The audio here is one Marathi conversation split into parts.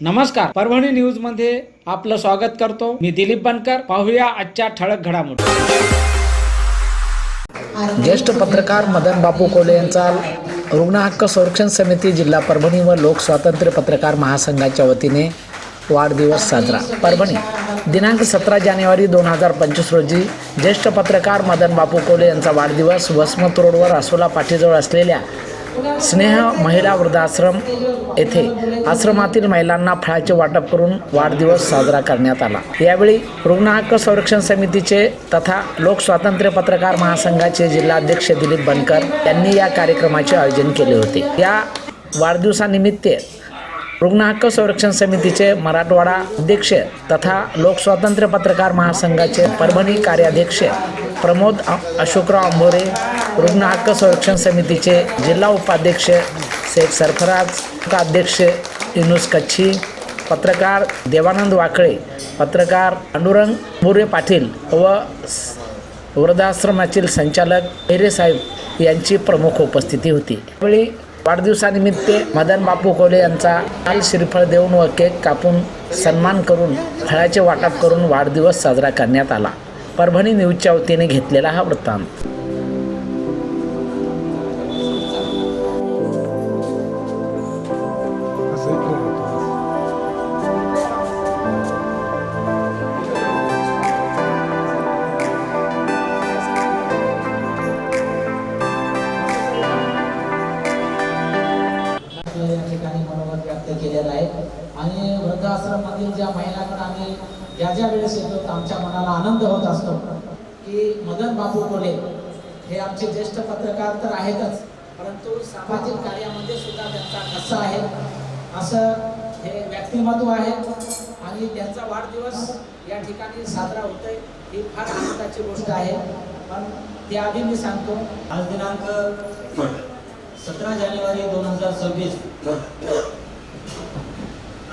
नमस्कार, परभणी न्यूज मध्ये आपलं स्वागत करतो. मी दिलीप बनकर. पाहूया आजच्या ठळक घडामोडी. ज्येष्ठ पत्रकार मदन बापू कोले यांचा रुग्ण हक्क संरक्षण समिती जिल्हा परभणी व लोक स्वातंत्र्य पत्रकार महासंघाच्या वतीने वाढदिवस साजरा. परभणी दिनांक 17 जानेवारी 2025 रोजी ज्येष्ठ पत्रकार मदन बापू कोले यांचा वाढदिवस वसमत रोडवर आसोला पाठीजवळ असलेल्या स्नेह महिला वृद्धाश्रम येथे आश्रमातील महिलांना फळाचे वाटप करून वाढदिवस साजरा करण्यात आला. यावेळी रुग्ण हक्क संरक्षण समितीचे तथा लोक स्वातंत्र्य पत्रकार महासंघाचे जिल्हाध्यक्ष दिलीप बनकर यांनी या कार्यक्रमाचे आयोजन केले होते. या वाढदिवसानिमित्त रुग्ण हक्क संरक्षण समितीचे मराठवाडा अध्यक्ष तथा लोक स्वातंत्र्य पत्रकार महासंघाचे परभणी कार्याध्यक्ष प्रमोद अशोकराव अंभोरे, रुग्ण हक्क संरक्षण समितीचे जिल्हा उपाध्यक्ष शेख सरफराज, अध्यक्ष युनुस कच्छी, पत्रकार देवानंद वाकळे, पत्रकार पांडुरंग बुरे पाटील व वृद्धाश्रमातील संचालक हिरे साहेब यांची प्रमुख उपस्थिती होती. यावेळी वाढदिवसानिमित्त मदन बापू कोले यांचा लाल श्रीफळ देऊन व केक कापून सन्मान करून फळाचे वाटप करून वाढदिवस साजरा करण्यात आला. परभणी न्यूजच्या वतीने घेतलेला हा वृत्तांत. या ठिकाणी मनोगत व्यक्त केलेलं आहे आणि वृद्धाश्रमातील ज्या महिलांकडे आम्ही ज्या वेळेस येतो आमच्या मनाला आनंद होत असतो की मदन बापू कोले हे आमचे ज्येष्ठ पत्रकार तर आहेतच, परंतु सामाजिक कार्यामध्ये सुद्धा त्यांचा ठसा आहे असं हे व्यक्तिमत्व आहे आणि त्यांचा वाढदिवस या ठिकाणी साजरा होतोय ही फार आनंदाची गोष्ट आहे. पण त्याआधी मी सांगतो, आज दिनांक 17 जानेवारी 2026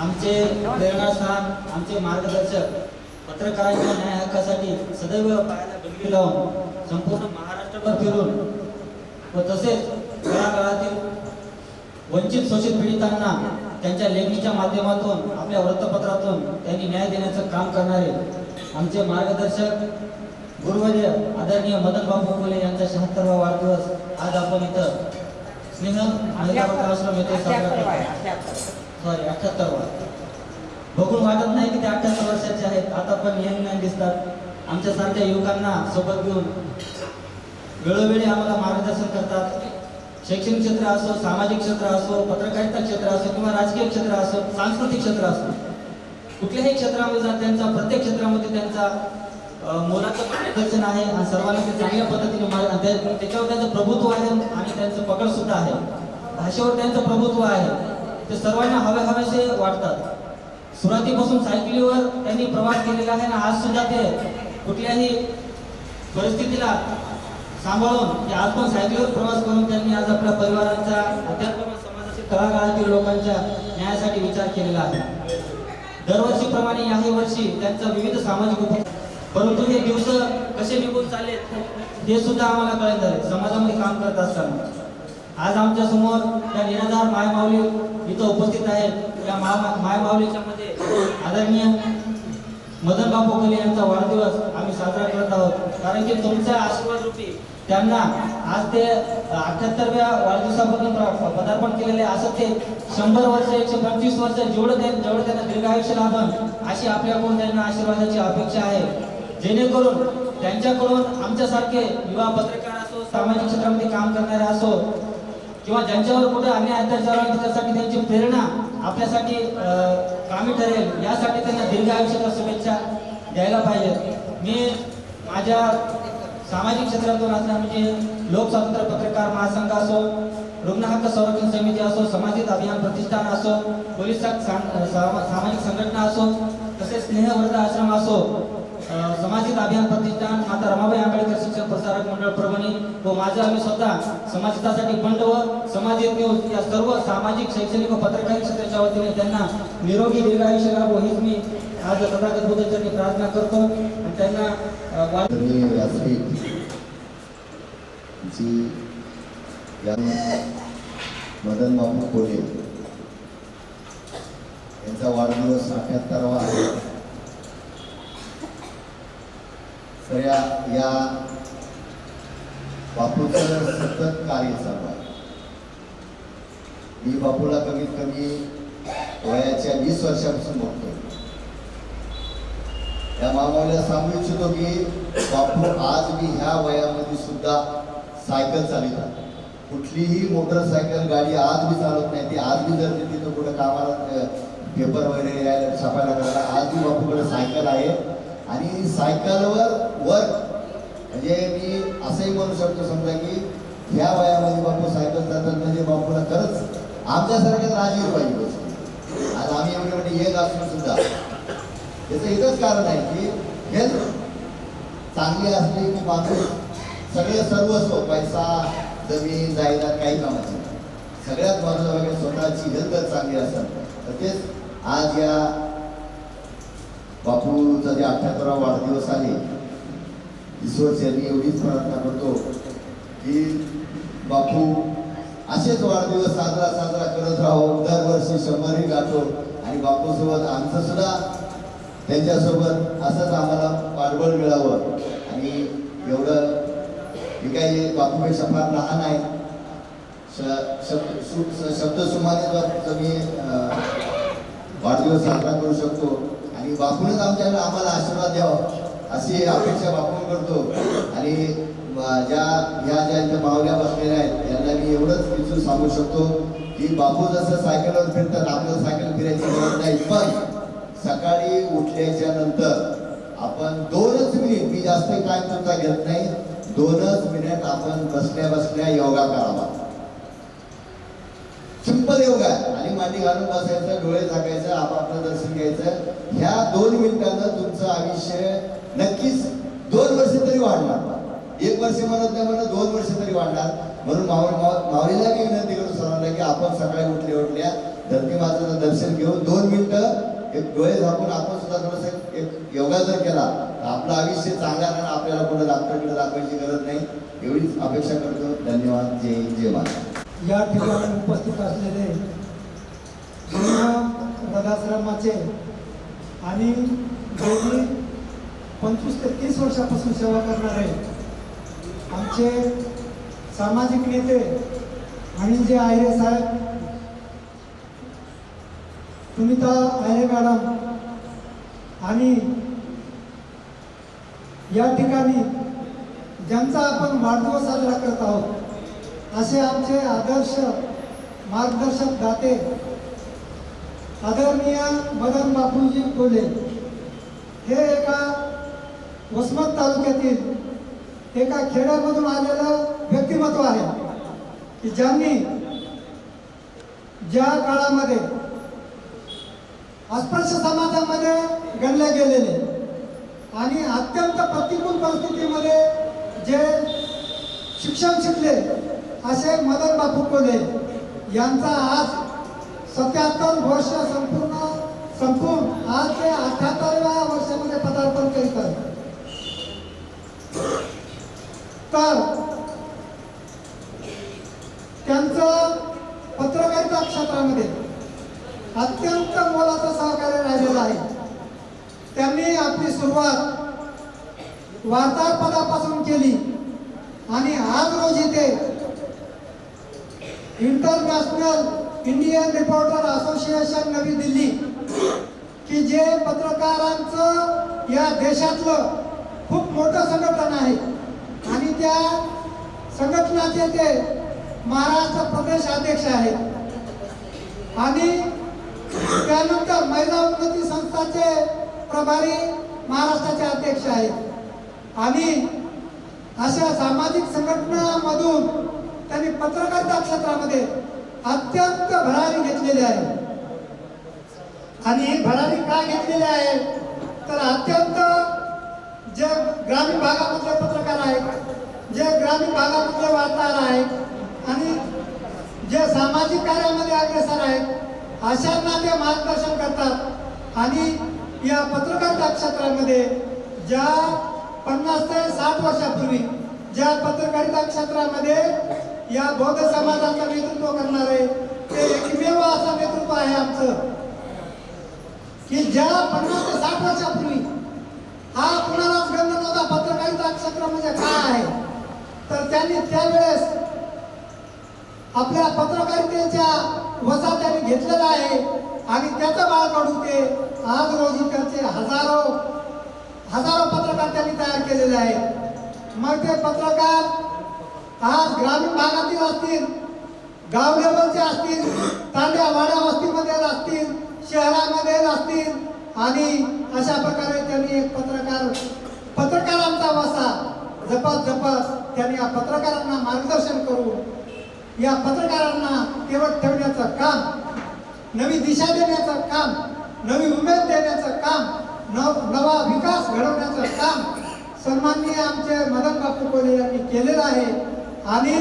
आमचे प्रेरणास्थान, आमचे मार्गदर्शक पत्रकारांच्या न्याय हक्कासाठी सदैव पायाला डुबकी लावून संपूर्ण महाराष्ट्रभर फिरून व तसेच तळागाळातील वंचित शोषित पीडितांना त्यांच्या लेखणीच्या माध्यमातून आपल्या वृत्तपत्रातून त्यांनी न्याय देण्याचं काम करणारे आमचे मार्गदर्शक गुरुवर्य आदरणीय मदन बापू कोले यांचा 76वा वाढदिवस आज आपण इथं स्नेह महिला वृद्धाश्रम येथे साजरा करतो. 78वा. बघून वाटत नाही की ते 78 वर्षाचे आहेत. आता पण यंग दिसतात. आमच्यासारख्या युवकांना सोबत घेऊन वेळोवेळी आम्हाला मार्गदर्शन करतात. शैक्षणिक क्षेत्र असो, सामाजिक क्षेत्र असो, पत्रकारिता क्षेत्र असो किंवा राजकीय क्षेत्र असो, सांस्कृतिक क्षेत्र असो, कुठल्याही क्षेत्रामध्ये त्यांचा प्रत्येक क्षेत्रामध्ये त्यांचा मोलाचं मार्गदर्शन आहे आणि सर्वांना ते चांगल्या पद्धतीने त्याच्यावर त्यांचं प्रभुत्व आहे आणि त्यांचं पकड सुद्धा आहे. भाषेवर त्यांचं प्रभुत्व आहे. ते सर्वांना हवेसे वाटतात. सुरुवातीपासून सायकलीवर त्यांनी प्रवास केलेला आहे आणि आज सुद्धा ते कुठल्याही परिस्थितीला सांभाळून ते आज पण सायकलीवर प्रवास करून त्यांनी आज आपल्या परिवारांचा, अध्यात्म समाजाच्या तळागाळातील लोकांच्या न्यायासाठी विचार केलेला आहे. दरवर्षीप्रमाणे याही वर्षी त्यांचा विविध सामाजिक उपक्रम, परंतु हे दिवस कसे निघून चालले हे सुद्धा आम्हाला कळत आहे. समाजामध्ये काम करत असताना आज आमच्या समोर त्या निराधार मायमाऊली इथं उपस्थित आहेत. या मायमाऊलीच्या मध्ये आदरणीय मदन बापू कोले यांचा वाढदिवस आम्ही साजरा करत आहोत. कारण की तुमच्या आशीर्वाद रूपी त्यांना आज ते 78व्या वाढदिवसापर्यंत पदार्पण केलेले असं ते 100 वर्ष 125 वर्ष जेवढं त्यांना दीर्घायुष्य लाभन अशी आपल्याकडून त्यांना आशीर्वादाची अपेक्षा आहे. जेणेकरून त्यांच्याकडून आमच्यासारखे युवा पत्रकार असो, सामाजिक क्षेत्रामध्ये काम करणारे असो किंवा ज्यांच्यावर कुठे अन्याय अत्याचार होईल त्याच्यासाठी त्यांची प्रेरणा आपल्यासाठी कामी ठरेल यासाठी त्यांना दीर्घ आयुष्याच्या शुभेच्छा द्यायला पाहिजे. मी माझ्या सामाजिक क्षेत्रातून असल्या म्हणजे लोक स्वातंत्र्य पत्रकार महासंघ असो, रुग्ण हक्क संरक्षण समिती असो, समाजिक अभियान प्रतिष्ठान असो, पोलीस सामाजिक संघटना असो, तसेच स्नेह वृद्धाश्रम असो, समाजिक अभियान प्रतिष्ठान, माता रमाबाई आंबेडकर शिक्षण प्रसारक मंडळ परभणी व माझं आम्ही स्वतः समाजहितासाठी फंड व समाजिक न्यूज या सर्व सामाजिक, शैक्षणिक व पत्रकारिता क्षेत्राच्या वतीने त्यांना निरोगी दीर्घायुष्य लाभो हीच मी आज तथागत बुद्धांची प्रार्थना करतो आणि त्यांना मदन बापू कोले यांचा वाढदिवस 78वा आहे. तर या बापूचं सतत कार्य चालू आहे. मी बापूला कमीत कमी वयाच्या 20 वर्षापासून बघतोय. या मामाला सांगू इच्छितो की बापू आज मी ह्या वयामध्ये सुद्धा सायकल चालवतात. कुठलीही मोटरसायकल गाडी आज मी चालवत नाही. ती आज मी जर तिथं कुठं कामाला पेपर वगैरे यायला छापायला करायला आज मी बापूकडे सायकल आहे. आणि सायकलवर वर्क म्हणजे मी असंही म्हणू शकतो समजा की ह्या वयामध्ये बापू सायकल चालतात म्हणजे बापूला खरंच आमच्यासारख्याच राजीव पाहिजे गोष्ट. आज आम्ही एवढे म्हणजे येत असून सुद्धा त्याचं एकच कारण आहे की हेल्थ चांगली असली की माणूस सगळे सर्वस्व पैसा जमीन जायदाद काही कामाची सगळ्यात महत्त्वाचं वगैरे स्वतःची हेल्थ चांगली असेल तर तेच आज या बापूचा जे 78वा वाढदिवस आहे ईश्वरचरणी एवढीच प्रार्थना करतो की बापू असेच वाढदिवस साजरा करत राहो. दरवर्षी 100ही गाठो आणि बापूसोबत आमचं सुद्धा त्यांच्यासोबत असंच आम्हाला पाठबळ मिळावं. आणि एवढं मी काही बापूपेक्षा फार लहान आहे. शब्दसुमाने मी वाढदिवस साजरा करू शकतो आणि बापूनच आम्हाला आशीर्वाद द्यावा अशी अपेक्षा बापून करतो. आणि ह्या ज्या इथे मावल्या बसलेल्या आहेत यांना मी एवढंच विचारून सांगू शकतो की बापू जसं सायकलवर फिरतात आपल्याला सायकल फिरायची गरज नाही. पण सकाळी उठल्याच्या नंतर आपण 2च मिनिट मी जास्त टाइम तुमचा घेत नाही 2च मिनिट आपण बसल्या बसल्या योगा करावा. सिंपल योगा आणि मांडी घालून बसायचं डोळे झाकायचं आपापलं दर्शन घ्यायचं. ह्या 2 मिनिटांनं तुमचं आयुष्य नक्कीच 2 वर्ष तरी वाढणार. 1 वर्ष म्हणत नाही म्हणत 2 वर्ष तरी वाढणार. म्हणून माऊलीला मी विनंती करतो सर्वांना की आपण सकाळी उठल्या धरती मातेचं दर्शन घेऊन 2 मिनिटं एक डोळे झाकून आपण सुद्धा थोडंसं एक योगा जर केला तर आपलं आयुष्य चांगलं आणि आपल्याला कोणत्या डॉक्टरकडे दाखवायची गरज नाही एवढीच अपेक्षा करतो. धन्यवाद. जय माता. या ठिकाणी उपस्थित असलेले वृद्धाश्रमाचे आणि गेली 25 ते 30 वर्षापासून सेवा करणारे आमचे सामाजिक नेते आणि जे आयरे साहेब सुनीता आयरे मॅडम आणि या ठिकाणी ज्यांचा आपण वाढदिवस साजरा करत आहोत असे आमचे आदर्श मार्गदर्शक दाते आदरणीय मदन बापूजी कोले हे एका वसमत तालुक्यातील एका खेड्यामधून आलेलं व्यक्तिमत्व आहे की ज्यांनी ज्या काळामध्ये अस्पृश्य समाजामध्ये गणले गेलेले आणि अत्यंत प्रतिकूल परिस्थितीमध्ये जे शिक्षण शिकले असे मदन बापू कोले यांचा आज 77 वर्ष संपून आज ते 78व्या वर्षामध्ये पदार्पण करीत आहेत. तर त्यांचं पत्रकारिता क्षेत्रामध्ये अत्यंत मोलाचं सहकार्य राहिलेलं आहे. त्यांनी आपली सुरुवात वार्ताहर पदापासून केली आणि आज रोजी ते इंटरनॅशनल इंडियन रिपोर्टर असोसिएशन नवी दिल्ली की जे पत्रकारांचं या देशातलं खूप मोठं संघटन आहे आणि त्या संघटनाचे ते महाराष्ट्र प्रदेश अध्यक्ष आहेत आणि त्यानंतर महिला उन्नती संस्थाचे प्रभारी महाराष्ट्राचे अध्यक्ष आहेत आणि अशा सामाजिक संघटनांमधून त्यांनी पत्रकारिता क्षेत्रामध्ये अत्यंत भरारी घेतलेली आहे. आणि ही भरारी का घेतलेली आहे तर अत्यंत जे ग्रामीण भागामधले पत्रकार आहेत, जे ग्रामीण भागामधले वार्ताहर आहेत आणि जे सामाजिक कार्यामध्ये अग्रेसर आहेत अशांना ते मार्गदर्शन करतात. आणि या पत्रकारिता क्षेत्रामध्ये ज्या 50 ते 60 वर्षापूर्वी ज्या पत्रकारिता क्षेत्रामध्ये या बौद्ध समाजाचं नेतृत्व करणारे ते एकमेव असं नेतृत्व आहे आमचं. की ज्या 50 ते 60 वर्षापूर्वी हा कुणालाच गंध नव्हता पत्रकारिता क्षेत्र म्हणजे काय आहे, तर त्यांनी त्यावेळेस आपल्या पत्रकारितेच्या वसा त्यांनी घेतलेला आहे आणि त्याचं बाळ काढून ते आज रोजी त्याचे हजारो पत्रकार त्यांनी तयार केलेले आहेत. मग ते पत्रकार आज ग्रामीण भागातील असतील, गाव लेवलचे असतील, तांड्या वाड्या वस्तीमध्ये असतील, शहरामध्ये असतील आणि अशा प्रकारे त्यांनी एक पत्रकारांचा वसा जपत त्यांनी या पत्रकारांना मार्गदर्शन करून या पत्रकारांना केवळ ठेवण्याचं काम, नवी दिशा देण्याचं काम, नवी उमेद देण्याचं काम, नवा विकास घडवण्याचं काम सन्माननीय आमचे मदन बापू कोल्हे यांनी केलेलं आहे आणि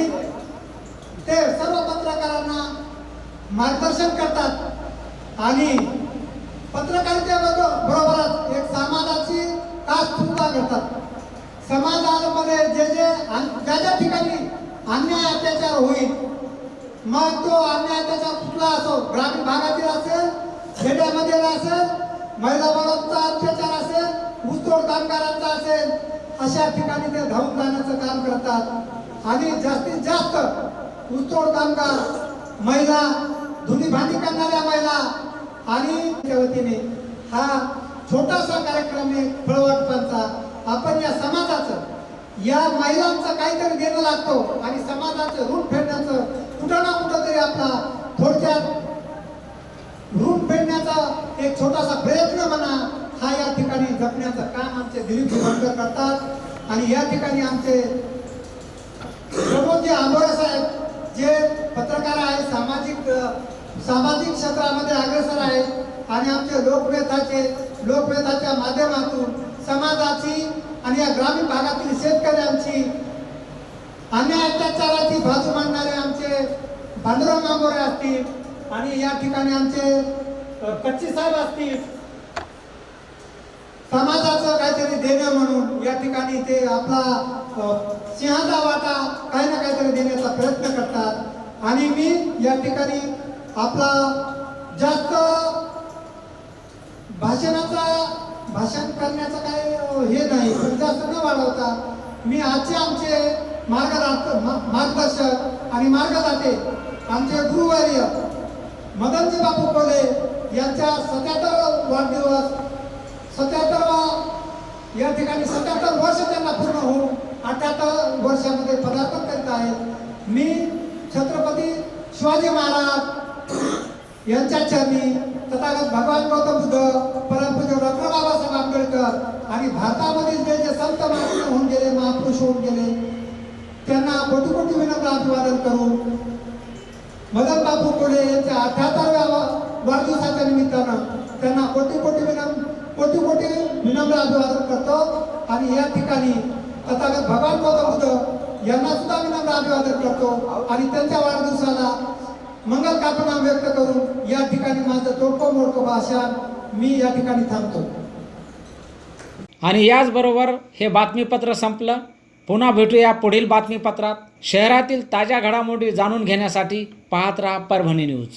ते सर्व पत्रकारांना मार्गदर्शन करतात आणि पत्रकारितेबरोबरच एक समाजाची कास सुद्धा करतात. समाजामध्ये ज्या ठिकाणी अन्याय अत्याचार होईल, मग तो अन्याय अत्याचार कुठला असो, ग्रामीण भागातील असेल, खेड्यामध्ये असेल, महिला बाळांचा अत्याचार असेल, ऊसतोड कामगारांचा असेल, अशा ठिकाणी ते धावून जाण्याचं काम करतात आणि जास्तीत जास्त ऊसतोड कामगार, महिला, धुनी भांडी करणाऱ्या महिला आणि त्या वतीने हा छोटासा कार्यक्रम आहे फळवाटपांचा. आपण या समाजाचं, या महिलांचं काहीतरी देणं लागतो आणि समाजाचं ऋण फेडण्याचं कुठं ना कुठं तरी आपला थोडक्यात ऋण फेडण्याचा एक छोटासा प्रयत्न म्हणा हा या ठिकाणी जपण्याचं काम आमचे दिलीप बनकर करतात आणि या ठिकाणी आमचे प्रमोदजी आंबोरे साहेब जे पत्रकार आहेत, सामाजिक क्षेत्रामध्ये अग्रेसर आहेत आणि आमचे लोकवेताच्या माध्यमातून समाजाची आणि या ग्रामीण भागातील शेतकऱ्यांची अन्याय अत्याचाराची बाजू मांडणारे आमचे पांडुरंग आंबोरे असतील आणि या ठिकाणी आमचे कच्ची साहेब असतील. समाजाचं काहीतरी देणं म्हणून या ठिकाणी ते आपला सिंहाचा वाटा काही ना काहीतरी देण्याचा प्रयत्न करतात आणि मी या ठिकाणी आपला जास्त भाषण करण्याचं काही हे नाही, पण जास्त न वाढवता मी आजचे आमचे मार्गदर्शक आणि मार्गदाते आमचे गुरुवर्य मदनजी बापू कोल्हे यांच्या 77 वाढदिवस 77वा या ठिकाणी 77 वर्ष त्यांना पूर्ण होऊन 78 वर्षामध्ये पदार्पण करीत आहेत. मी छत्रपती शिवाजी महाराज यांच्या चरणी तथागत भगवान गौतम बुद्ध, परमपूज्य डॉक्टर बाबासाहेब आंबेडकर आणि भारतामधील जे संत महात्मा होऊन गेले, महापुरुष होऊन गेले, त्यांना कोटी कोटी विनम्र अभिवादन करून मदन बापू कोल्हे यांच्या 78व्या वाढदिवसाच्या निमित्तानं त्यांना कोटी कोटी विनम्र अभिवादन करतो आणि या ठिकाणी तथागत भगवान गौतम बुद्ध यांना सुद्धा विनम्र अभिवादन करतो आणि त्यांच्या वाढदिवसाला मंगल कामना व्यक्त करून या ठिकाणी माझं तोडकं मोडकं भाषण मी या ठिकाणी थांबतो. आणि याचबरोबर हे बातमीपत्र संपलं. पुन्हा भेटूया पुढील बातमीपत्रात. शहरातील ताज्या घडामोडी जाणून घेण्यासाठी पाहत राहा परभणी न्यूज.